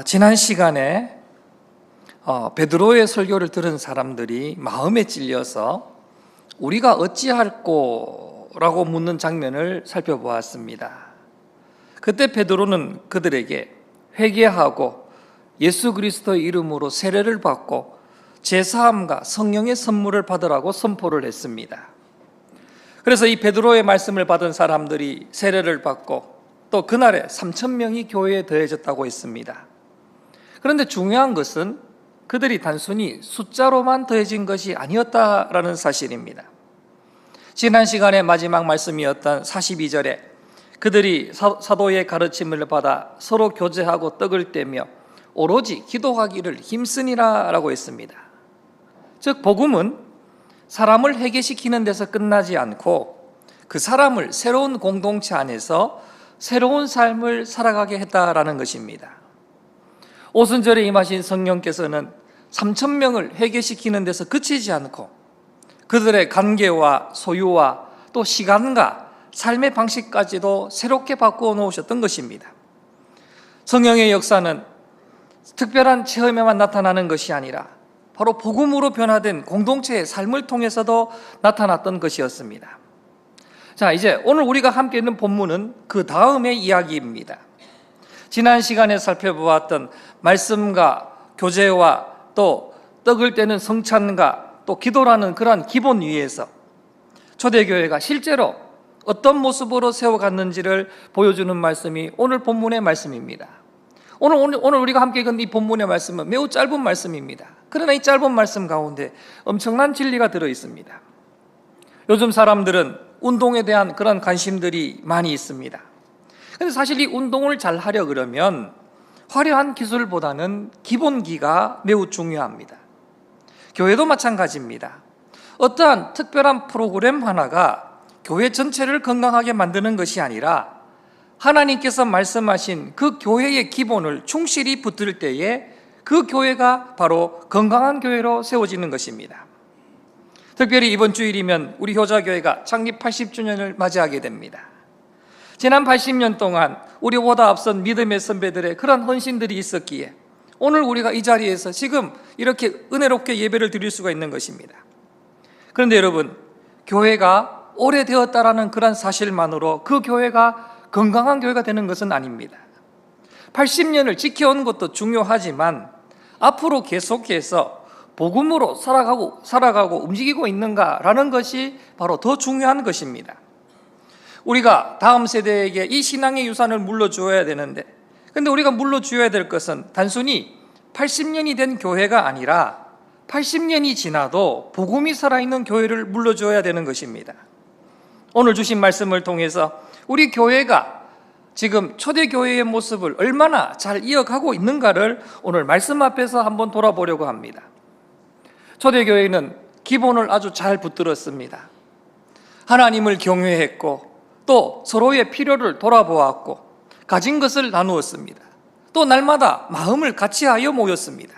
지난 시간에 베드로의 설교를 들은 사람들이 마음에 찔려서 우리가 어찌할꼬라고 묻는 장면을 살펴보았습니다. 그때 베드로는 그들에게 회개하고 예수 그리스도의 이름으로 세례를 받고 제사함과 성령의 선물을 받으라고 선포를 했습니다. 그래서 이 베드로의 말씀을 받은 사람들이 세례를 받고 또 그날에 3,000명이 교회에 더해졌다고 했습니다. 그런데 중요한 것은 그들이 단순히 숫자로만 더해진 것이 아니었다라는 사실입니다. 지난 시간에 마지막 말씀이었던 42절에 그들이 사도의 가르침을 받아 서로 교제하고 떡을 떼며 오로지 기도하기를 힘쓰니라 라고 했습니다. 즉 복음은 사람을 회개시키는 데서 끝나지 않고 그 사람을 새로운 공동체 안에서 새로운 삶을 살아가게 했다라는 것입니다. 오순절에 임하신 성령께서는 3,000명을 회개시키는 데서 그치지 않고 그들의 관계와 소유와 또 시간과 삶의 방식까지도 새롭게 바꾸어 놓으셨던 것입니다. 성령의 역사는 특별한 체험에만 나타나는 것이 아니라 바로 복음으로 변화된 공동체의 삶을 통해서도 나타났던 것이었습니다. 자, 이제 오늘 우리가 함께 있는 본문은 그 다음의 이야기입니다. 지난 시간에 살펴보았던 말씀과 교제와 또 떡을 떼는 성찬과 또 기도라는 그러한 기본 위에서 초대교회가 실제로 어떤 모습으로 세워갔는지를 보여주는 말씀이 오늘 본문의 말씀입니다. 오늘 우리가 함께 읽은 이 본문의 말씀은 매우 짧은 말씀입니다. 그러나 이 짧은 말씀 가운데 엄청난 진리가 들어 있습니다. 요즘 사람들은 운동에 대한 그런 관심들이 많이 있습니다. 그런데 사실 이 운동을 잘 하려 그러면 화려한 기술보다는 기본기가 매우 중요합니다. 교회도 마찬가지입니다. 어떠한 특별한 프로그램 하나가 교회 전체를 건강하게 만드는 것이 아니라 하나님께서 말씀하신 그 교회의 기본을 충실히 붙들 때에 그 교회가 바로 건강한 교회로 세워지는 것입니다. 특별히 이번 주일이면 우리 효자교회가 창립 80주년을 맞이하게 됩니다. 지난 80년 동안 우리보다 앞선 믿음의 선배들의 그런 헌신들이 있었기에 오늘 우리가 이 자리에서 지금 이렇게 은혜롭게 예배를 드릴 수가 있는 것입니다. 그런데 여러분, 교회가 오래되었다라는 그런 사실만으로 그 교회가 건강한 교회가 되는 것은 아닙니다. 80년을 지켜온 것도 중요하지만 앞으로 계속해서 복음으로 살아가고 움직이고 있는가라는 것이 바로 더 중요한 것입니다. 우리가 다음 세대에게 이 신앙의 유산을 물려주어야 되는데, 근데 우리가 물려주어야 될 것은 단순히 80년이 된 교회가 아니라 80년이 지나도 복음이 살아있는 교회를 물려주어야 되는 것입니다. 오늘 주신 말씀을 통해서 우리 교회가 지금 초대교회의 모습을 얼마나 잘 이어가고 있는가를 오늘 말씀 앞에서 한번 돌아보려고 합니다. 초대교회는 기본을 아주 잘 붙들었습니다. 하나님을 경외했고 또 서로의 필요를 돌아보았고 가진 것을 나누었습니다. 또 날마다 마음을 같이하여 모였습니다.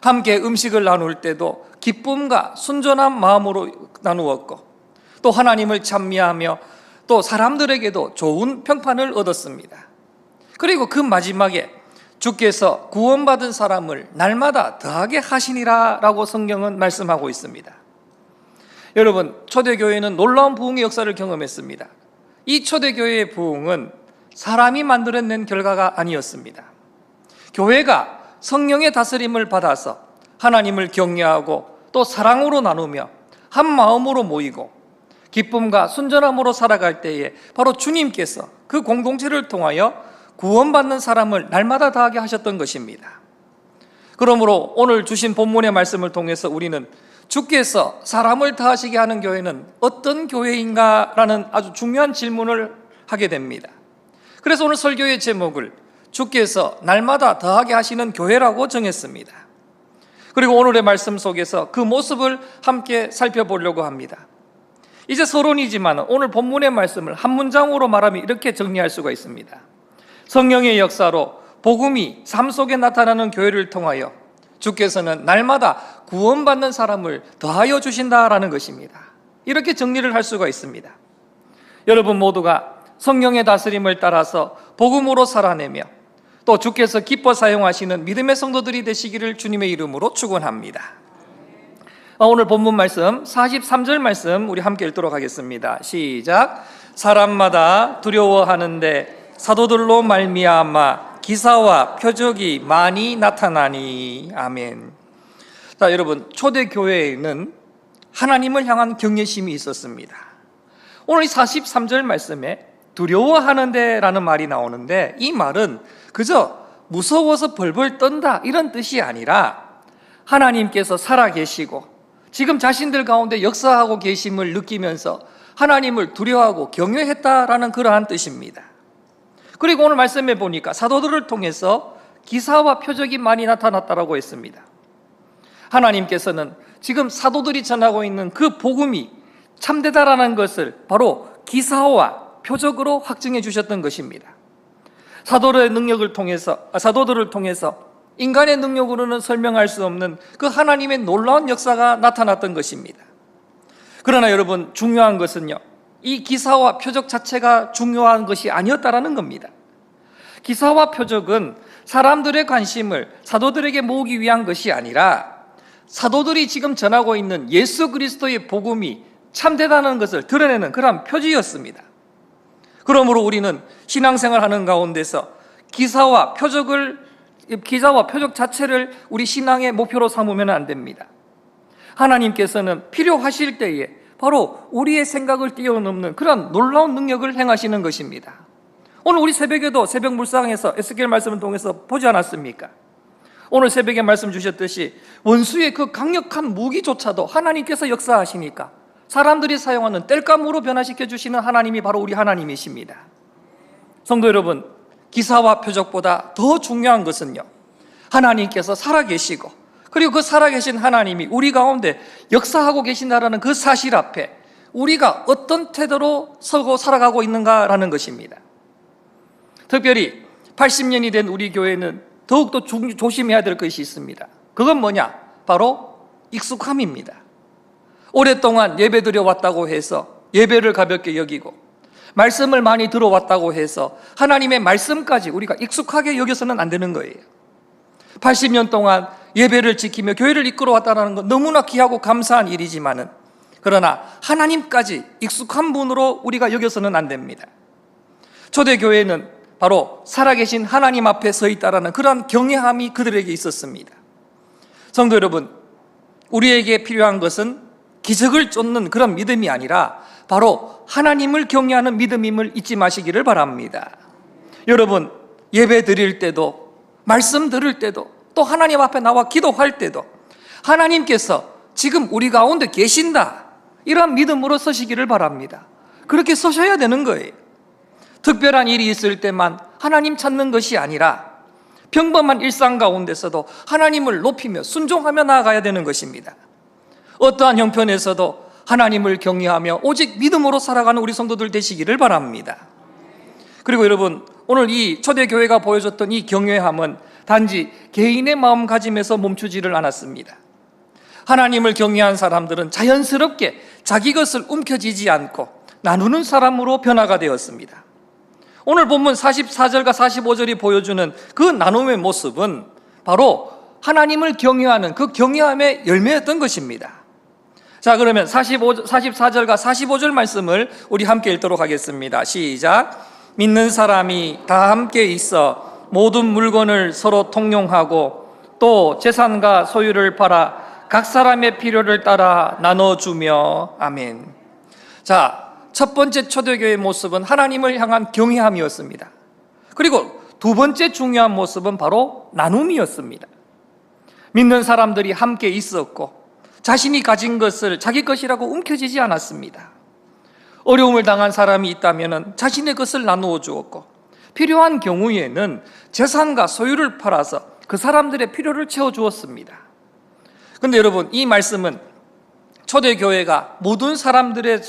함께 음식을 나눌 때도 기쁨과 순전한 마음으로 나누었고 또 하나님을 찬미하며 또 사람들에게도 좋은 평판을 얻었습니다. 그리고 그 마지막에 주께서 구원받은 사람을 날마다 더하게 하시니라 라고 성경은 말씀하고 있습니다. 여러분, 초대교회는 놀라운 부흥의 역사를 경험했습니다. 이 초대교회의 부흥은 사람이 만들어낸 결과가 아니었습니다. 교회가 성령의 다스림을 받아서 하나님을 경외하고 또 사랑으로 나누며 한 마음으로 모이고 기쁨과 순전함으로 살아갈 때에 바로 주님께서 그 공동체를 통하여 구원받는 사람을 날마다 더하게 하셨던 것입니다. 그러므로 오늘 주신 본문의 말씀을 통해서 우리는 주께서 사람을 더하시게 하는 교회는 어떤 교회인가라는 아주 중요한 질문을 하게 됩니다. 그래서 오늘 설교의 제목을 주께서 날마다 더하게 하시는 교회라고 정했습니다. 그리고 오늘의 말씀 속에서 그 모습을 함께 살펴보려고 합니다. 이제 서론이지만 오늘 본문의 말씀을 한 문장으로 말하면 이렇게 정리할 수가 있습니다. 성령의 역사로 복음이 삶 속에 나타나는 교회를 통하여 주께서는 날마다 구원받는 사람을 더하여 주신다라는 것입니다. 이렇게 정리를 할 수가 있습니다. 여러분 모두가 성령의 다스림을 따라서 복음으로 살아내며 또 주께서 기뻐 사용하시는 믿음의 성도들이 되시기를 주님의 이름으로 축원합니다. 오늘 본문 말씀 43절 말씀 우리 함께 읽도록 하겠습니다. 시작. 사람마다 두려워하는데 사도들로 말미암아 기사와 표적이 많이 나타나니. 아멘. 자, 여러분, 초대교회에는 하나님을 향한 경외심이 있었습니다. 오늘 이 43절 말씀에 두려워하는데 라는 말이 나오는데, 이 말은 그저 무서워서 벌벌 떤다 이런 뜻이 아니라 하나님께서 살아계시고 지금 자신들 가운데 역사하고 계심을 느끼면서 하나님을 두려워하고 경외했다라는 그러한 뜻입니다. 그리고 오늘 말씀해 보니까 사도들을 통해서 기사와 표적이 많이 나타났다라고 했습니다. 하나님께서는 지금 사도들이 전하고 있는 그 복음이 참되다라는 것을 바로 기사와 표적으로 확증해 주셨던 것입니다. 사도들의 능력을 통해서, 사도들을 통해서 인간의 능력으로는 설명할 수 없는 그 하나님의 놀라운 역사가 나타났던 것입니다. 그러나 여러분, 중요한 것은요, 이 기사와 표적 자체가 중요한 것이 아니었다라는 겁니다. 기사와 표적은 사람들의 관심을 사도들에게 모으기 위한 것이 아니라 사도들이 지금 전하고 있는 예수 그리스도의 복음이 참되다는 것을 드러내는 그런 표지였습니다. 그러므로 우리는 신앙생활하는 가운데서 기사와 표적 자체를 우리 신앙의 목표로 삼으면 안 됩니다. 하나님께서는 필요하실 때에 바로 우리의 생각을 뛰어넘는 그런 놀라운 능력을 행하시는 것입니다. 오늘 우리 새벽에도 새벽 물상에서 에스겔 말씀을 통해서 보지 않았습니까? 오늘 새벽에 말씀 주셨듯이 원수의 그 강력한 무기조차도 하나님께서 역사하시니까 사람들이 사용하는 땔감으로 변화시켜 주시는 하나님이 바로 우리 하나님이십니다. 성도 여러분, 기사와 표적보다 더 중요한 것은요, 하나님께서 살아계시고 그리고 그 살아계신 하나님이 우리 가운데 역사하고 계신다라는 그 사실 앞에 우리가 어떤 태도로 서고 살아가고 있는가라는 것입니다. 특별히 80년이 된 우리 교회는 더욱더 조심해야 될 것이 있습니다. 그건 뭐냐? 바로 익숙함입니다. 오랫동안 예배드려 왔다고 해서 예배를 가볍게 여기고 말씀을 많이 들어왔다고 해서 하나님의 말씀까지 우리가 익숙하게 여겨서는 안 되는 거예요. 80년 동안 예배를 지키며 교회를 이끌어왔다는 건 너무나 귀하고 감사한 일이지만은, 그러나 하나님까지 익숙한 분으로 우리가 여겨서는 안 됩니다. 초대교회는 바로 살아계신 하나님 앞에 서 있다라는 그런 경외함이 그들에게 있었습니다. 성도 여러분, 우리에게 필요한 것은 기적을 쫓는 그런 믿음이 아니라 바로 하나님을 경외하는 믿음임을 잊지 마시기를 바랍니다. 여러분, 예배 드릴 때도, 말씀 들을 때도, 또 하나님 앞에 나와 기도할 때도 하나님께서 지금 우리 가운데 계신다, 이런 믿음으로 서시기를 바랍니다. 그렇게 서셔야 되는 거예요. 특별한 일이 있을 때만 하나님 찾는 것이 아니라 평범한 일상 가운데서도 하나님을 높이며 순종하며 나아가야 되는 것입니다. 어떠한 형편에서도 하나님을 경외하며 오직 믿음으로 살아가는 우리 성도들 되시기를 바랍니다. 그리고 여러분, 오늘 이 초대교회가 보여줬던 이 경외함은 단지 개인의 마음가짐에서 멈추지를 않았습니다. 하나님을 경외한 사람들은 자연스럽게 자기 것을 움켜쥐지 않고 나누는 사람으로 변화가 되었습니다. 오늘 본문 44절과 45절이 보여주는 그 나눔의 모습은 바로 하나님을 경외하는 그 경외함의 열매였던 것입니다. 자, 그러면 44절과 45절 말씀을 우리 함께 읽도록 하겠습니다. 시작. 믿는 사람이 다 함께 있어 모든 물건을 서로 통용하고 또 재산과 소유를 팔아 각 사람의 필요를 따라 나눠주며. 아멘. 자, 첫 번째 초대교회의 모습은 하나님을 향한 경외함이었습니다. 그리고 두 번째 중요한 모습은 바로 나눔이었습니다. 믿는 사람들이 함께 있었고 자신이 가진 것을 자기 것이라고 움켜쥐지 않았습니다. 어려움을 당한 사람이 있다면 자신의 것을 나누어 주었고, 필요한 경우에는 재산과 소유를 팔아서 그 사람들의 필요를 채워주었습니다. 그런데 여러분, 이 말씀은 초대교회가 모든 사람들의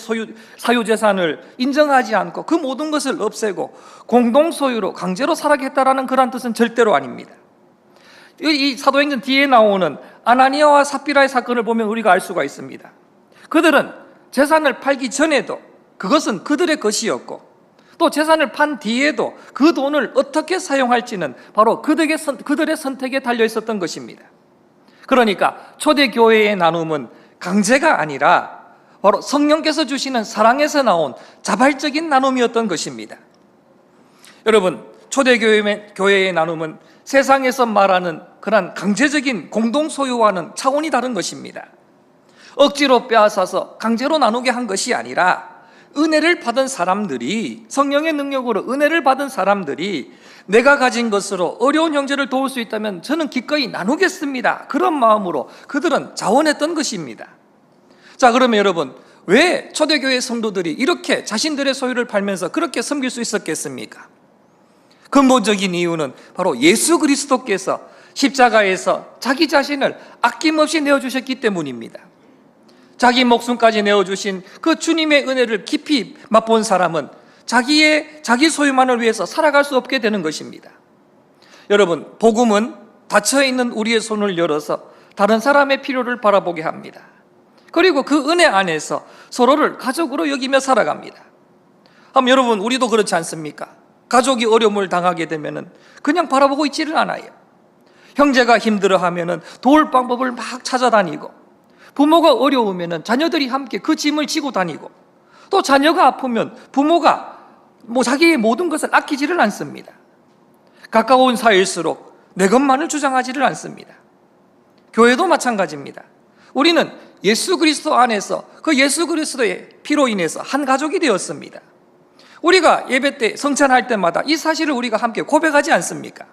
사유재산을 인정하지 않고 그 모든 것을 없애고 공동소유로 강제로 살게 했다라는 그런 뜻은 절대로 아닙니다. 이 사도행전 뒤에 나오는 아나니아와 삽비라의 사건을 보면 우리가 알 수가 있습니다. 그들은 재산을 팔기 전에도 그것은 그들의 것이었고, 또 또 재산을 판 뒤에도 그 돈을 어떻게 사용할지는 바로 그들의 선택에 달려 있었던 것입니다. 그러니까 초대교회의 나눔은 강제가 아니라 바로 성령께서 주시는 사랑에서 나온 자발적인 나눔이었던 것입니다. 여러분, 초대교회의 나눔은 세상에서 말하는 그런 강제적인 공동 소유와는 차원이 다른 것입니다. 억지로 빼앗아서 강제로 나누게 한 것이 아니라 은혜를 받은 사람들이, 성령의 능력으로 은혜를 받은 사람들이 내가 가진 것으로 어려운 형제를 도울 수 있다면 저는 기꺼이 나누겠습니다, 그런 마음으로 그들은 자원했던 것입니다. 자, 그러면 여러분, 왜 초대교회 성도들이 이렇게 자신들의 소유를 팔면서 그렇게 섬길 수 있었겠습니까? 근본적인 이유는 바로 예수 그리스도께서 십자가에서 자기 자신을 아낌없이 내어주셨기 때문입니다. 자기 목숨까지 내어주신 그 주님의 은혜를 깊이 맛본 사람은 자기 소유만을 위해서 살아갈 수 없게 되는 것입니다. 여러분, 복음은 닫혀있는 우리의 손을 열어서 다른 사람의 필요를 바라보게 합니다. 그리고 그 은혜 안에서 서로를 가족으로 여기며 살아갑니다. 그럼 여러분, 우리도 그렇지 않습니까? 가족이 어려움을 당하게 되면 그냥 바라보고 있지를 않아요. 형제가 힘들어하면 도울 방법을 막 찾아다니고, 부모가 어려우면 자녀들이 함께 그 짐을 지고 다니고, 또 자녀가 아프면 부모가 자기의 모든 것을 아끼지를 않습니다. 가까운 사이일수록 내 것만을 주장하지를 않습니다. 교회도 마찬가지입니다. 우리는 예수 그리스도 안에서 그 예수 그리스도의 피로 인해서 한 가족이 되었습니다. 우리가 예배 때 성찬할 때마다 이 사실을 우리가 함께 고백하지 않습니까?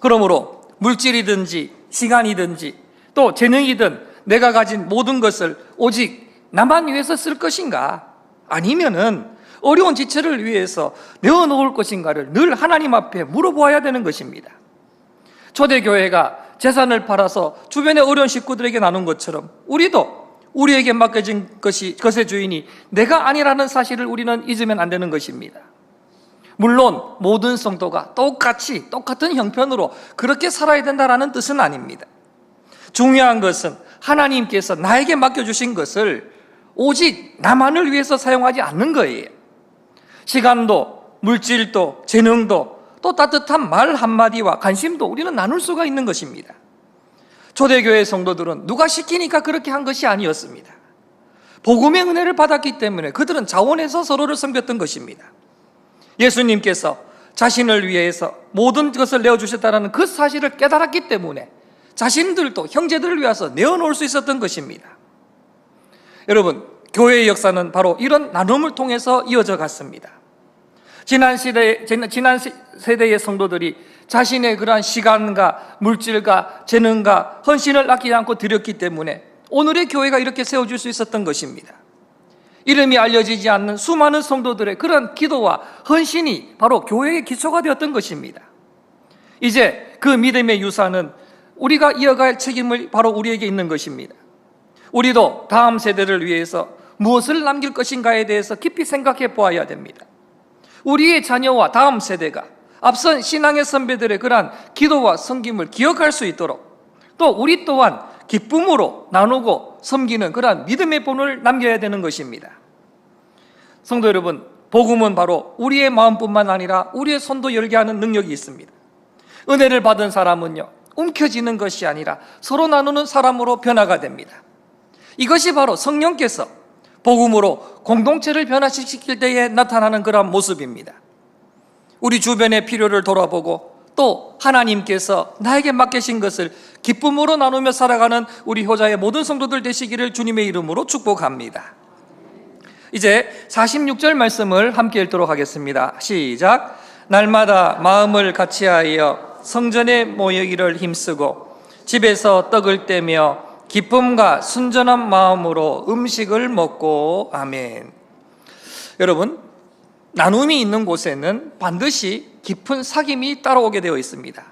그러므로 물질이든지 시간이든지 또 재능이든 내가 가진 모든 것을 오직 나만 위해서 쓸 것인가, 아니면은 어려운 지체를 위해서 내어놓을 것인가를 늘 하나님 앞에 물어보아야 되는 것입니다. 초대교회가 재산을 팔아서 주변의 어려운 식구들에게 나눈 것처럼 우리도 우리에게 맡겨진 것의 주인이 내가 아니라는 사실을 우리는 잊으면 안 되는 것입니다. 물론 모든 성도가 똑같은 형편으로 그렇게 살아야 된다는 뜻은 아닙니다. 중요한 것은 하나님께서 나에게 맡겨주신 것을 오직 나만을 위해서 사용하지 않는 거예요. 시간도, 물질도, 재능도, 또 따뜻한 말 한마디와 관심도 우리는 나눌 수가 있는 것입니다. 초대교회 성도들은 누가 시키니까 그렇게 한 것이 아니었습니다. 복음의 은혜를 받았기 때문에 그들은 자원해서 서로를 섬겼던 것입니다. 예수님께서 자신을 위해서 모든 것을 내어주셨다는 그 사실을 깨달았기 때문에 자신들도 형제들을 위해서 내어놓을 수 있었던 것입니다. 여러분, 교회의 역사는 바로 이런 나눔을 통해서 이어져 갔습니다. 지난 세대의 성도들이 자신의 그러한 시간과 물질과 재능과 헌신을 아끼지 않고 드렸기 때문에 오늘의 교회가 이렇게 세워질 수 있었던 것입니다. 이름이 알려지지 않는 수많은 성도들의 그런 기도와 헌신이 바로 교회의 기초가 되었던 것입니다. 이제 그 믿음의 유산은 우리가 이어갈 책임을 바로 우리에게 있는 것입니다. 우리도 다음 세대를 위해서 무엇을 남길 것인가에 대해서 깊이 생각해 보아야 됩니다. 우리의 자녀와 다음 세대가 앞선 신앙의 선배들의 그러한 기도와 섬김을 기억할 수 있도록, 또 우리 또한 기쁨으로 나누고 섬기는 그러한 믿음의 본을 남겨야 되는 것입니다. 성도 여러분, 복음은 바로 우리의 마음뿐만 아니라 우리의 손도 열게 하는 능력이 있습니다. 은혜를 받은 사람은요, 움켜쥐는 것이 아니라 서로 나누는 사람으로 변화가 됩니다. 이것이 바로 성령께서 복음으로 공동체를 변화시킬 때에 나타나는 그런 모습입니다. 우리 주변의 필요를 돌아보고 또 하나님께서 나에게 맡기신 것을 기쁨으로 나누며 살아가는 우리 효자의 모든 성도들 되시기를 주님의 이름으로 축복합니다. 이제 46절 말씀을 함께 읽도록 하겠습니다. 시작. 날마다 마음을 같이하여 성전에 모이기를 힘쓰고 집에서 떡을 떼며 기쁨과 순전한 마음으로 음식을 먹고. 아멘. 여러분, 나눔이 있는 곳에는 반드시 깊은 사귐이 따라오게 되어 있습니다.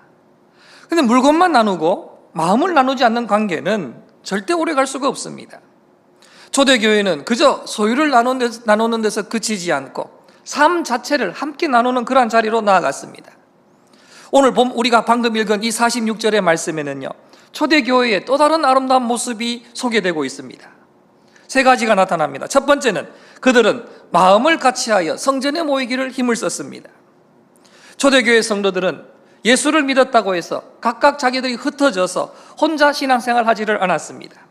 그런데 물건만 나누고 마음을 나누지 않는 관계는 절대 오래 갈 수가 없습니다. 초대교회는 그저 소유를 나누는 데서 그치지 않고 삶 자체를 함께 나누는 그러한 자리로 나아갔습니다. 오늘 우리가 방금 읽은 이 46절의 말씀에는요, 초대교회의 또 다른 아름다운 모습이 소개되고 있습니다. 세 가지가 나타납니다. 첫 번째는 그들은 마음을 같이하여 성전에 모이기를 힘을 썼습니다. 초대교회 성도들은 예수를 믿었다고 해서 각각 자기들이 흩어져서 혼자 신앙생활 하지를 않았습니다.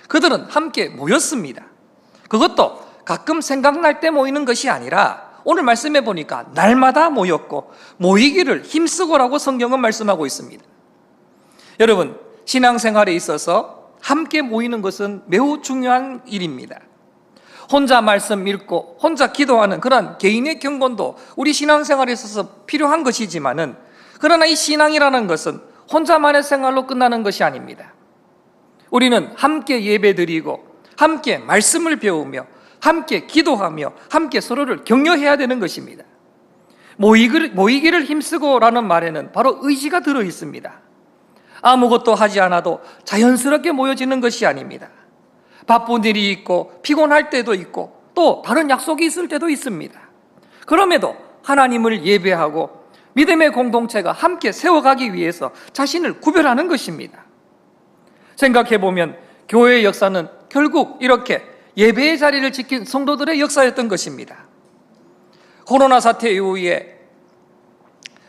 그들은 함께 모였습니다. 그것도 가끔 생각날 때 모이는 것이 아니라 오늘 말씀해 보니까 날마다 모였고 모이기를 힘쓰고라고 성경은 말씀하고 있습니다. 여러분, 신앙생활에 있어서 함께 모이는 것은 매우 중요한 일입니다. 혼자 말씀 읽고 혼자 기도하는 그런 개인의 경건도 우리 신앙생활에 있어서 필요한 것이지만은, 그러나 이 신앙이라는 것은 혼자만의 생활로 끝나는 것이 아닙니다. 우리는 함께 예배드리고 함께 말씀을 배우며 함께 기도하며 함께 서로를 격려해야 되는 것입니다. 모이기를 힘쓰고라는 말에는 바로 의지가 들어 있습니다. 아무것도 하지 않아도 자연스럽게 모여지는 것이 아닙니다. 바쁜 일이 있고 피곤할 때도 있고 또 다른 약속이 있을 때도 있습니다. 그럼에도 하나님을 예배하고 믿음의 공동체가 함께 세워가기 위해서 자신을 구별하는 것입니다. 생각해보면 교회의 역사는 결국 이렇게 예배의 자리를 지킨 성도들의 역사였던 것입니다. 코로나 사태 이후에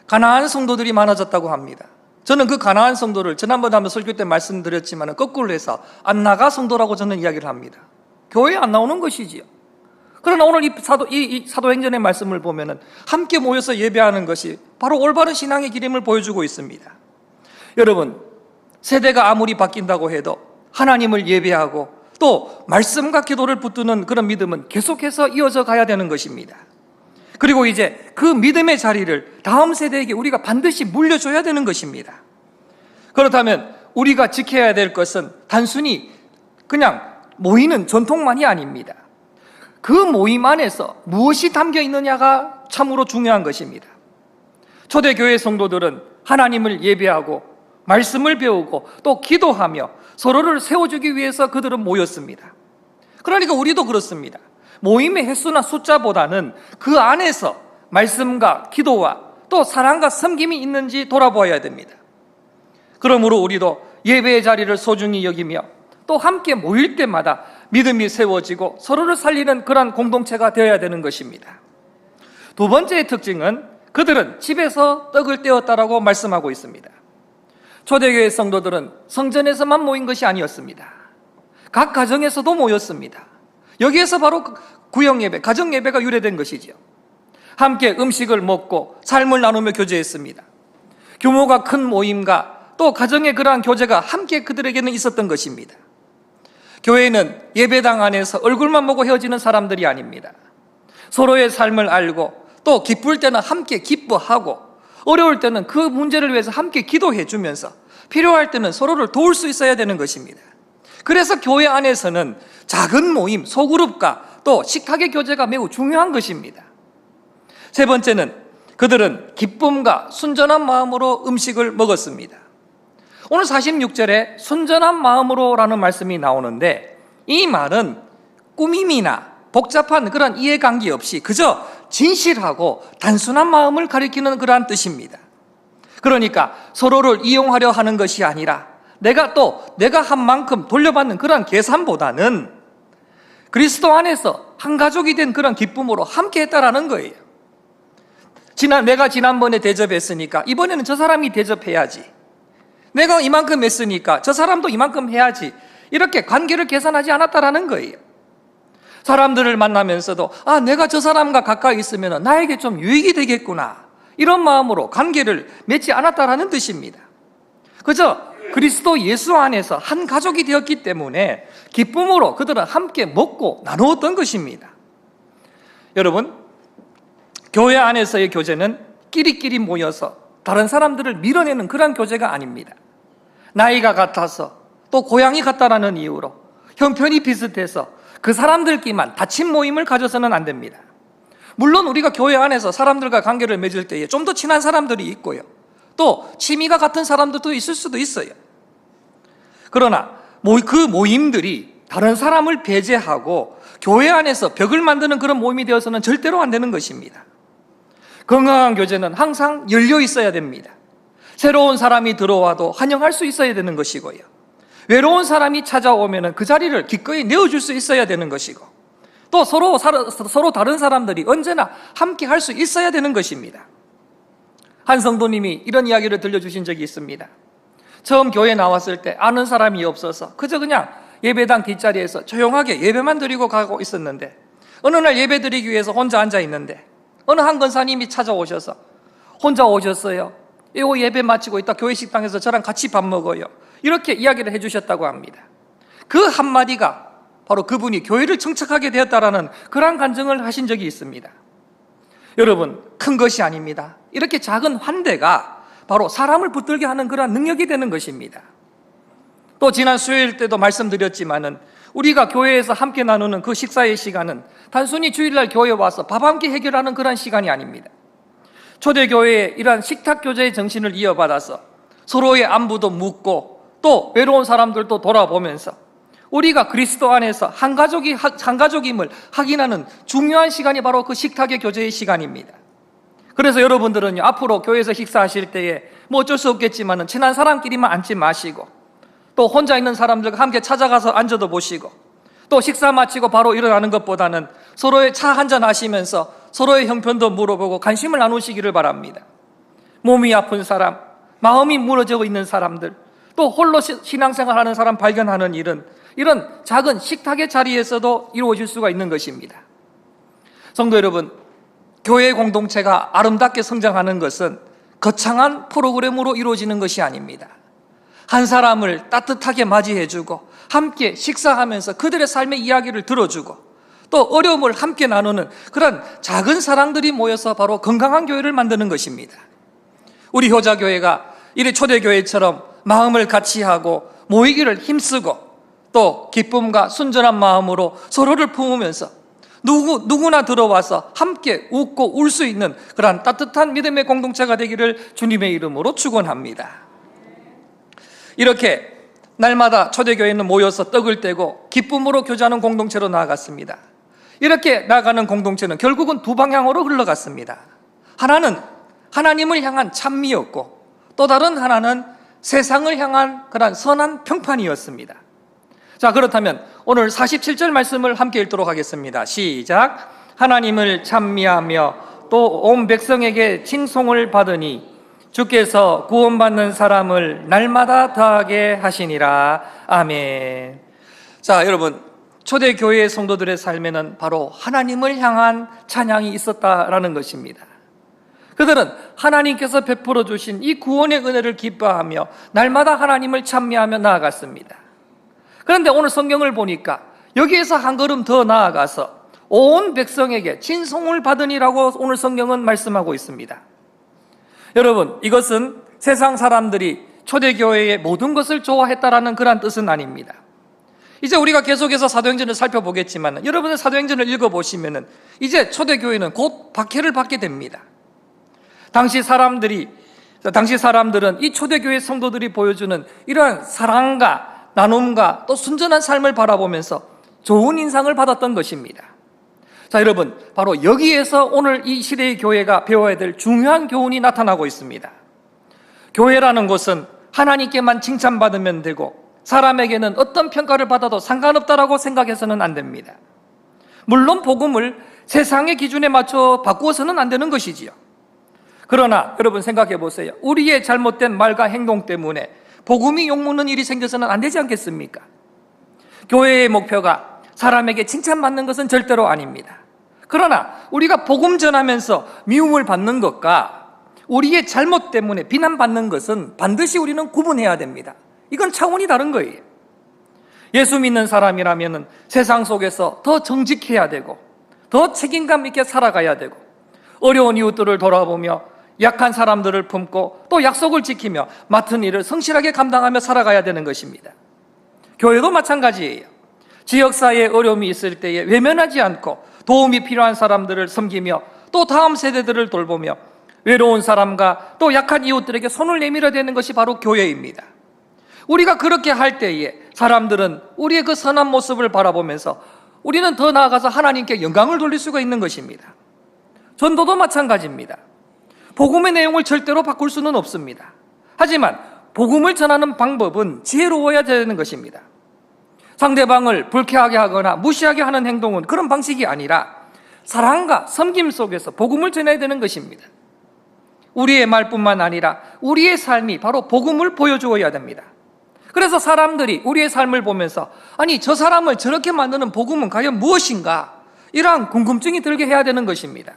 가난한 성도들이 많아졌다고 합니다. 저는 그 가난한 성도를 지난번에 한번 설교 때 말씀드렸지만 거꾸로 해서 안 나가 성도라고 저는 이야기를 합니다. 교회에 안 나오는 것이지요. 그러나 오늘 이 사도행전의 말씀을 보면은 함께 모여서 예배하는 것이 바로 올바른 신앙의 기림을 보여주고 있습니다. 여러분, 세대가 아무리 바뀐다고 해도 하나님을 예배하고 또 말씀과 기도를 붙드는 그런 믿음은 계속해서 이어져 가야 되는 것입니다. 그리고 이제 그 믿음의 자리를 다음 세대에게 우리가 반드시 물려줘야 되는 것입니다. 그렇다면 우리가 지켜야 될 것은 단순히 그냥 모이는 전통만이 아닙니다. 그 모임 안에서 무엇이 담겨 있느냐가 참으로 중요한 것입니다. 초대교회 성도들은 하나님을 예배하고 말씀을 배우고 또 기도하며 서로를 세워주기 위해서 그들은 모였습니다. 그러니까 우리도 그렇습니다. 모임의 횟수나 숫자보다는 그 안에서 말씀과 기도와 또 사랑과 섬김이 있는지 돌아보아야 됩니다. 그러므로 우리도 예배의 자리를 소중히 여기며 또 함께 모일 때마다 믿음이 세워지고 서로를 살리는 그러한 공동체가 되어야 되는 것입니다. 두 번째의 특징은 그들은 집에서 떡을 떼었다라고 말씀하고 있습니다. 초대교회 성도들은 성전에서만 모인 것이 아니었습니다. 각 가정에서도 모였습니다. 여기에서 바로 구역예배, 가정예배가 유래된 것이지요. 함께 음식을 먹고 삶을 나누며 교제했습니다. 규모가 큰 모임과 또 가정의 그러한 교제가 함께 그들에게는 있었던 것입니다. 교회는 예배당 안에서 얼굴만 보고 헤어지는 사람들이 아닙니다. 서로의 삶을 알고 또 기쁠 때는 함께 기뻐하고 어려울 때는 그 문제를 위해서 함께 기도해 주면서 필요할 때는 서로를 도울 수 있어야 되는 것입니다. 그래서 교회 안에서는 작은 모임, 소그룹과 또 식탁의 교제가 매우 중요한 것입니다. 세 번째는 그들은 기쁨과 순전한 마음으로 음식을 먹었습니다. 오늘 46절에 순전한 마음으로라는 말씀이 나오는데 이 말은 꾸밈이나 복잡한 그런 이해관계 없이 그저 진실하고 단순한 마음을 가리키는 그러한 뜻입니다. 그러니까 서로를 이용하려 하는 것이 아니라 내가 한 만큼 돌려받는 그런 계산보다는 그리스도 안에서 한 가족이 된 그런 기쁨으로 함께 했다라는 거예요. 내가 지난번에 대접했으니까 이번에는 저 사람이 대접해야지. 내가 이만큼 했으니까 저 사람도 이만큼 해야지. 이렇게 관계를 계산하지 않았다라는 거예요. 사람들을 만나면서도 내가 저 사람과 가까이 있으면 나에게 좀 유익이 되겠구나, 이런 마음으로 관계를 맺지 않았다라는 뜻입니다. 그저 그리스도 예수 안에서 한 가족이 되었기 때문에 기쁨으로 그들은 함께 먹고 나누었던 것입니다. 여러분, 교회 안에서의 교제는 끼리끼리 모여서 다른 사람들을 밀어내는 그런 교제가 아닙니다. 나이가 같아서 또 고향이 같다라는 이유로 형편이 비슷해서 그 사람들끼리만 닫힌 모임을 가져서는 안 됩니다. 물론 우리가 교회 안에서 사람들과 관계를 맺을 때에 좀 더 친한 사람들이 있고요, 또 취미가 같은 사람들도 있을 수도 있어요. 그러나 그 모임들이 다른 사람을 배제하고 교회 안에서 벽을 만드는 그런 모임이 되어서는 절대로 안 되는 것입니다. 건강한 교제는 항상 열려 있어야 됩니다. 새로운 사람이 들어와도 환영할 수 있어야 되는 것이고요, 외로운 사람이 찾아오면 그 자리를 기꺼이 내어줄 수 있어야 되는 것이고, 또 서로 다른 사람들이 언제나 함께 할 수 있어야 되는 것입니다. 한 성도님이 이런 이야기를 들려주신 적이 있습니다. 처음 교회에 나왔을 때 아는 사람이 없어서 그저 그냥 예배당 뒷자리에서 조용하게 예배만 드리고 가고 있었는데, 어느 날 예배 드리기 위해서 혼자 앉아 있는데 어느 한 권사님이 찾아오셔서 혼자 오셨어요. 요 예배 마치고 있다 교회 식당에서 저랑 같이 밥 먹어요. 이렇게 이야기를 해주셨다고 합니다. 그 한마디가 바로 그분이 교회를 청착하게 되었다라는 그러한 간증을 하신 적이 있습니다. 여러분, 큰 것이 아닙니다. 이렇게 작은 환대가 바로 사람을 붙들게 하는 그러한 능력이 되는 것입니다. 또 지난 수요일 때도 말씀드렸지만은 우리가 교회에서 함께 나누는 그 식사의 시간은 단순히 주일날 교회에 와서 밥 함께 해결하는 그런 시간이 아닙니다. 초대교회의 이러한 식탁교제의 정신을 이어받아서 서로의 안부도 묻고 또 외로운 사람들도 돌아보면서 우리가 그리스도 안에서 한 가족임을 확인하는 중요한 시간이 바로 그 식탁의 교제의 시간입니다. 그래서 여러분들은요, 앞으로 교회에서 식사하실 때에 뭐 어쩔 수 없겠지만은 친한 사람끼리만 앉지 마시고 또 혼자 있는 사람들과 함께 찾아가서 앉아도 보시고 또 식사 마치고 바로 일어나는 것보다는 서로의 차 한잔 하시면서 서로의 형편도 물어보고 관심을 나누시기를 바랍니다. 몸이 아픈 사람, 마음이 무너지고 있는 사람들, 또 홀로 신앙생활하는 사람 발견하는 일은 이런 작은 식탁의 자리에서도 이루어질 수가 있는 것입니다. 성도 여러분, 교회 공동체가 아름답게 성장하는 것은 거창한 프로그램으로 이루어지는 것이 아닙니다. 한 사람을 따뜻하게 맞이해주고 함께 식사하면서 그들의 삶의 이야기를 들어주고 또 어려움을 함께 나누는 그런 작은 사랑들이 모여서 바로 건강한 교회를 만드는 것입니다. 우리 효자교회가 이래 초대교회처럼 마음을 같이 하고 모이기를 힘쓰고 또 기쁨과 순전한 마음으로 서로를 품으면서 누구나 들어와서 함께 웃고 울 수 있는 그러한 따뜻한 믿음의 공동체가 되기를 주님의 이름으로 축원합니다. 이렇게 날마다 초대교회는 모여서 떡을 떼고 기쁨으로 교제하는 공동체로 나아갔습니다. 이렇게 나아가는 공동체는 결국은 두 방향으로 흘러갔습니다. 하나는 하나님을 향한 찬미였고 또 다른 하나는 세상을 향한 그런 선한 평판이었습니다. 자, 그렇다면 오늘 47절 말씀을 함께 읽도록 하겠습니다. 시작. 하나님을 찬미하며 또 온 백성에게 칭송을 받으니 주께서 구원받는 사람을 날마다 더하게 하시니라. 아멘. 자, 여러분, 초대교회의 성도들의 삶에는 바로 하나님을 향한 찬양이 있었다라는 것입니다. 그들은 하나님께서 베풀어 주신 이 구원의 은혜를 기뻐하며 날마다 하나님을 찬미하며 나아갔습니다. 그런데 오늘 성경을 보니까 여기에서 한 걸음 더 나아가서 온 백성에게 칭송을 받으니라고 오늘 성경은 말씀하고 있습니다. 여러분, 이것은 세상 사람들이 초대교회의 모든 것을 좋아했다라는 그런 뜻은 아닙니다. 이제 우리가 계속해서 사도행전을 살펴보겠지만 여러분들 사도행전을 읽어보시면 이제 초대교회는 곧 박해를 받게 됩니다. 당시 사람들은 이 초대교회 성도들이 보여주는 이러한 사랑과 나눔과 또 순전한 삶을 바라보면서 좋은 인상을 받았던 것입니다. 자, 여러분, 바로 여기에서 오늘 이 시대의 교회가 배워야 될 중요한 교훈이 나타나고 있습니다. 교회라는 것은 하나님께만 칭찬받으면 되고 사람에게는 어떤 평가를 받아도 상관없다라고 생각해서는 안 됩니다. 물론 복음을 세상의 기준에 맞춰 바꾸어서는 안 되는 것이지요. 그러나 여러분 생각해 보세요. 우리의 잘못된 말과 행동 때문에 복음이 욕먹는 일이 생겨서는 안 되지 않겠습니까? 교회의 목표가 사람에게 칭찬받는 것은 절대로 아닙니다. 그러나 우리가 복음 전하면서 미움을 받는 것과 우리의 잘못 때문에 비난받는 것은 반드시 우리는 구분해야 됩니다. 이건 차원이 다른 거예요. 예수 믿는 사람이라면 세상 속에서 더 정직해야 되고 더 책임감 있게 살아가야 되고 어려운 이웃들을 돌아보며 약한 사람들을 품고 또 약속을 지키며 맡은 일을 성실하게 감당하며 살아가야 되는 것입니다. 교회도 마찬가지예요. 지역사회에 어려움이 있을 때에 외면하지 않고 도움이 필요한 사람들을 섬기며 또 다음 세대들을 돌보며 외로운 사람과 또 약한 이웃들에게 손을 내밀어야 되는 것이 바로 교회입니다. 우리가 그렇게 할 때에 사람들은 우리의 그 선한 모습을 바라보면서 우리는 더 나아가서 하나님께 영광을 돌릴 수가 있는 것입니다. 전도도 마찬가지입니다. 복음의 내용을 절대로 바꿀 수는 없습니다. 하지만 복음을 전하는 방법은 지혜로워야 되는 것입니다. 상대방을 불쾌하게 하거나 무시하게 하는 행동은 그런 방식이 아니라 사랑과 섬김 속에서 복음을 전해야 되는 것입니다. 우리의 말뿐만 아니라 우리의 삶이 바로 복음을 보여주어야 됩니다. 그래서 사람들이 우리의 삶을 보면서 아니 저 사람을 저렇게 만드는 복음은 과연 무엇인가? 이러한 궁금증이 들게 해야 되는 것입니다.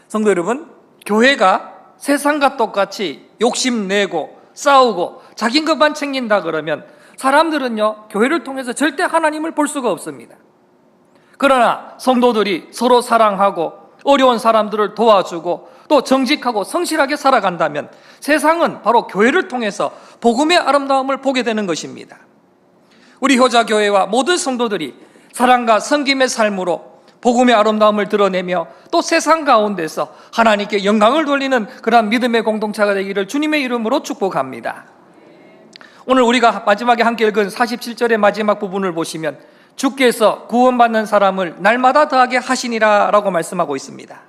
성도 여러분, 교회가 세상과 똑같이 욕심내고 싸우고 자기 것만 챙긴다 그러면 사람들은요 교회를 통해서 절대 하나님을 볼 수가 없습니다. 그러나 성도들이 서로 사랑하고 어려운 사람들을 도와주고 또 정직하고 성실하게 살아간다면 세상은 바로 교회를 통해서 복음의 아름다움을 보게 되는 것입니다. 우리 효자교회와 모든 성도들이 사랑과 섬김의 삶으로 복음의 아름다움을 드러내며 또 세상 가운데서 하나님께 영광을 돌리는 그런 믿음의 공동체가 되기를 주님의 이름으로 축복합니다. 오늘 우리가 마지막에 함께 읽은 47절의 마지막 부분을 보시면 주께서 구원받는 사람을 날마다 더하게 하시니라 라고 말씀하고 있습니다.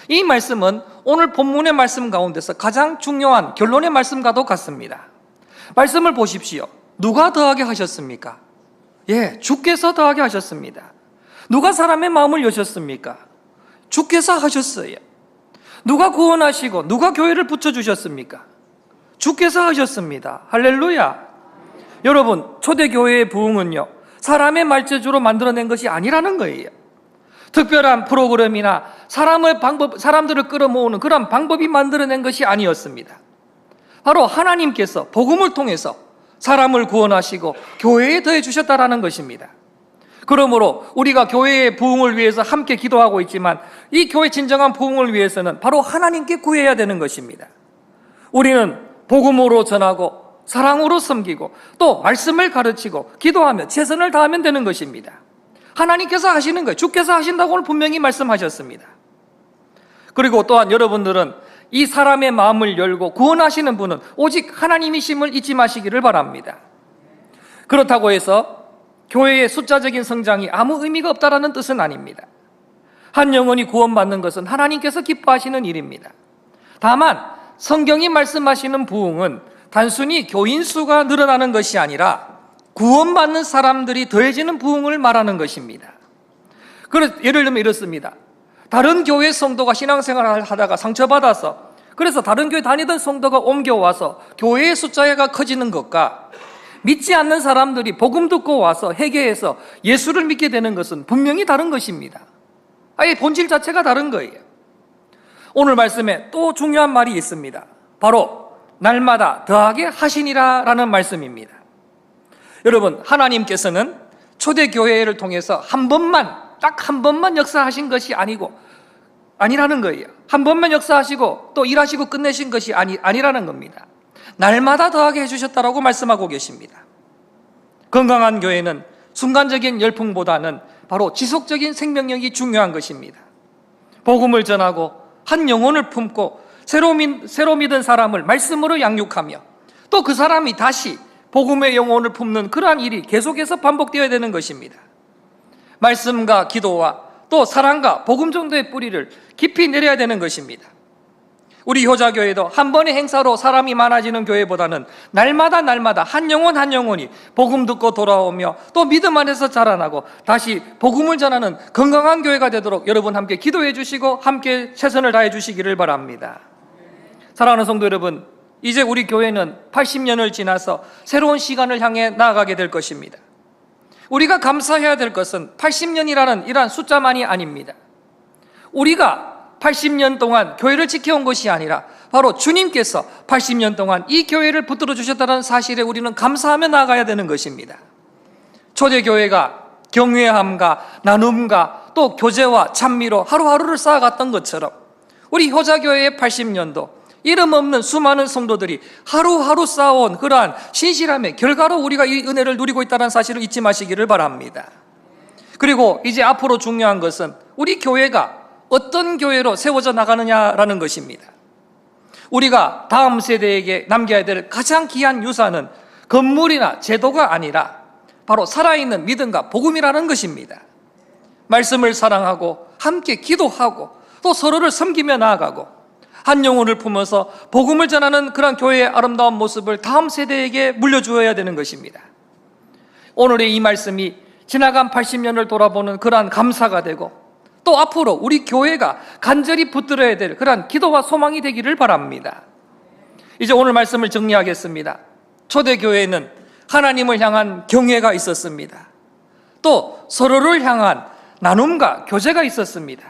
이 말씀은 오늘 본문의 말씀 가운데서 가장 중요한 결론의 말씀과도 같습니다. 말씀을 보십시오. 누가 더하게 하셨습니까? 주께서 더하게 하셨습니다. 누가 사람의 마음을 여셨습니까? 주께서 하셨어요. 누가 구원하시고 누가 교회를 붙여주셨습니까? 주께서 하셨습니다. 할렐루야. 여러분, 초대교회의 부흥은요 사람의 말재주로 만들어낸 것이 아니라는 거예요. 특별한 프로그램이나 사람들을 끌어모으는 그런 방법이 만들어낸 것이 아니었습니다. 바로 하나님께서 복음을 통해서 사람을 구원하시고 교회에 더해 주셨다라는 것입니다. 그러므로 우리가 교회의 부흥을 위해서 함께 기도하고 있지만 이 교회 진정한 부흥을 위해서는 바로 하나님께 구해야 되는 것입니다. 우리는 복음으로 전하고 사랑으로 섬기고 또 말씀을 가르치고 기도하며 최선을 다하면 되는 것입니다. 하나님께서 하시는 거예요. 주께서 하신다고 오늘 분명히 말씀하셨습니다. 그리고 또한 여러분들은 이 사람의 마음을 열고 구원하시는 분은 오직 하나님이심을 잊지 마시기를 바랍니다. 그렇다고 해서 교회의 숫자적인 성장이 아무 의미가 없다라는 뜻은 아닙니다. 한 영혼이 구원받는 것은 하나님께서 기뻐하시는 일입니다. 다만 성경이 말씀하시는 부흥은 단순히 교인 수가 늘어나는 것이 아니라 구원받는 사람들이 더해지는 부흥을 말하는 것입니다. 예를 들면 이렇습니다. 다른 교회 성도가 신앙생활을 하다가 상처받아서 그래서 다른 교회 다니던 성도가 옮겨와서 교회의 숫자가 커지는 것과 믿지 않는 사람들이 복음 듣고 와서 회개해서 예수를 믿게 되는 것은 분명히 다른 것입니다. 아예 본질 자체가 다른 거예요. 오늘 말씀에 또 중요한 말이 있습니다. 바로 날마다 더하게 하시니라 라는 말씀입니다. 여러분, 하나님께서는 초대교회를 통해서 딱 한 번만 역사하신 것이 아니라는 거예요. 한 번만 역사하시고 또 일하시고 끝내신 것이 아니라는 겁니다. 날마다 더하게 해주셨다라고 말씀하고 계십니다. 건강한 교회는 순간적인 열풍보다는 바로 지속적인 생명력이 중요한 것입니다. 복음을 전하고 한 영혼을 품고 새로 믿은 사람을 말씀으로 양육하며 또 그 사람이 다시 복음의 영혼을 품는 그러한 일이 계속해서 반복되어야 되는 것입니다. 말씀과 기도와 또 사랑과 복음 정도의 뿌리를 깊이 내려야 되는 것입니다. 우리 효자교회도 한 번의 행사로 사람이 많아지는 교회보다는 날마다 한 영혼이 복음 듣고 돌아오며 또 믿음 안에서 자라나고 다시 복음을 전하는 건강한 교회가 되도록 여러분 함께 기도해 주시고 함께 최선을 다해 주시기를 바랍니다. 사랑하는 성도 여러분, 이제 우리 교회는 80년을 지나서 새로운 시간을 향해 나아가게 될 것입니다. 우리가 감사해야 될 것은 80년이라는 이러한 숫자만이 아닙니다. 우리가 80년 동안 교회를 지켜온 것이 아니라 바로 주님께서 80년 동안 이 교회를 붙들어 주셨다는 사실에 우리는 감사하며 나아가야 되는 것입니다. 초대교회가 경외함과 나눔과 또 교제와 찬미로 하루하루를 쌓아갔던 것처럼 우리 효자교회의 80년도 이름 없는 수많은 성도들이 하루하루 쌓아온 그러한 신실함의 결과로 우리가 이 은혜를 누리고 있다는 사실을 잊지 마시기를 바랍니다. 그리고 이제 앞으로 중요한 것은 우리 교회가 어떤 교회로 세워져 나가느냐라는 것입니다. 우리가 다음 세대에게 남겨야 될 가장 귀한 유산은 건물이나 제도가 아니라 바로 살아있는 믿음과 복음이라는 것입니다. 말씀을 사랑하고 함께 기도하고 또 서로를 섬기며 나아가고 한 영혼을 품어서 복음을 전하는 그런 교회의 아름다운 모습을 다음 세대에게 물려주어야 되는 것입니다. 오늘의 이 말씀이 지나간 80년을 돌아보는 그러한 감사가 되고 또 앞으로 우리 교회가 간절히 붙들어야 될 그러한 기도와 소망이 되기를 바랍니다. 이제 오늘 말씀을 정리하겠습니다. 초대교회에는 하나님을 향한 경외가 있었습니다. 또 서로를 향한 나눔과 교제가 있었습니다.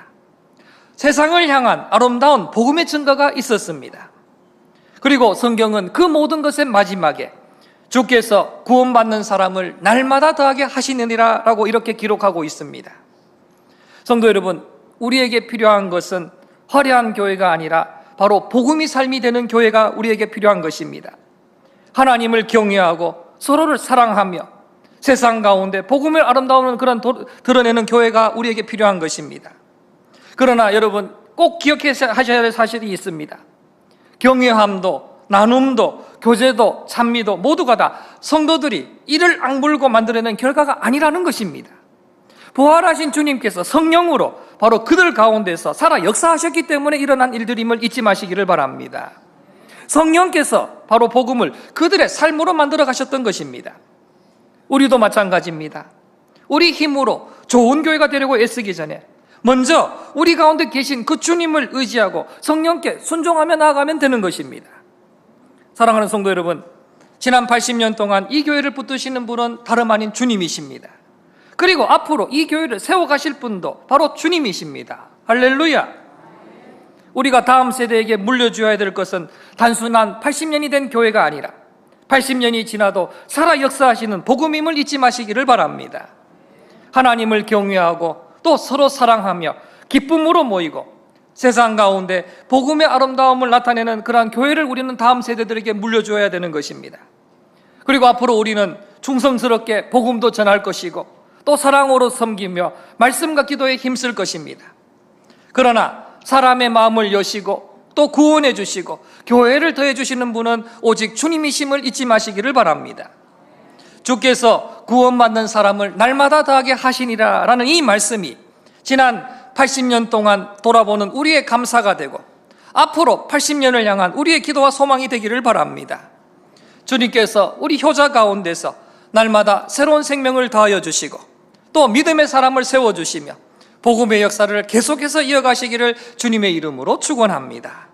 세상을 향한 아름다운 복음의 증거가 있었습니다. 그리고 성경은 그 모든 것의 마지막에 주께서 구원받는 사람을 날마다 더하게 하시느니라 라고 이렇게 기록하고 있습니다. 성도 여러분, 우리에게 필요한 것은 화려한 교회가 아니라 바로 복음이 삶이 되는 교회가 우리에게 필요한 것입니다. 하나님을 경외하고 서로를 사랑하며 세상 가운데 복음을 아름다운 그런 드러내는 교회가 우리에게 필요한 것입니다. 그러나 여러분 꼭 기억하셔야 될 사실이 있습니다. 경외함도 나눔도 교제도 찬미도 모두가 다 성도들이 이를 악물고 만들어낸 결과가 아니라는 것입니다. 부활하신 주님께서 성령으로 바로 그들 가운데서 살아 역사하셨기 때문에 일어난 일들임을 잊지 마시기를 바랍니다. 성령께서 바로 복음을 그들의 삶으로 만들어 가셨던 것입니다. 우리도 마찬가지입니다. 우리 힘으로 좋은 교회가 되려고 애쓰기 전에 먼저 우리 가운데 계신 그 주님을 의지하고 성령께 순종하며 나아가면 되는 것입니다. 사랑하는 성도 여러분, 지난 80년 동안 이 교회를 붙드시는 분은 다름 아닌 주님이십니다. 그리고 앞으로 이 교회를 세워가실 분도 바로 주님이십니다. 할렐루야! 우리가 다음 세대에게 물려줘야 될 것은 단순한 80년이 된 교회가 아니라 80년이 지나도 살아 역사하시는 복음임을 잊지 마시기를 바랍니다. 하나님을 경외하고 또 서로 사랑하며 기쁨으로 모이고 세상 가운데 복음의 아름다움을 나타내는 그러한 교회를 우리는 다음 세대들에게 물려줘야 되는 것입니다. 그리고 앞으로 우리는 충성스럽게 복음도 전할 것이고 또 사랑으로 섬기며 말씀과 기도에 힘쓸 것입니다. 그러나 사람의 마음을 여시고 또 구원해 주시고 교회를 더해 주시는 분은 오직 주님이심을 잊지 마시기를 바랍니다. 주께서 구원받는 사람을 날마다 더하게 하시니라 라는 이 말씀이 지난 80년 동안 돌아보는 우리의 감사가 되고 앞으로 80년을 향한 우리의 기도와 소망이 되기를 바랍니다. 주님께서 우리 효자 가운데서 날마다 새로운 생명을 더하여 주시고 또 믿음의 사람을 세워주시며 복음의 역사를 계속해서 이어가시기를 주님의 이름으로 축원합니다.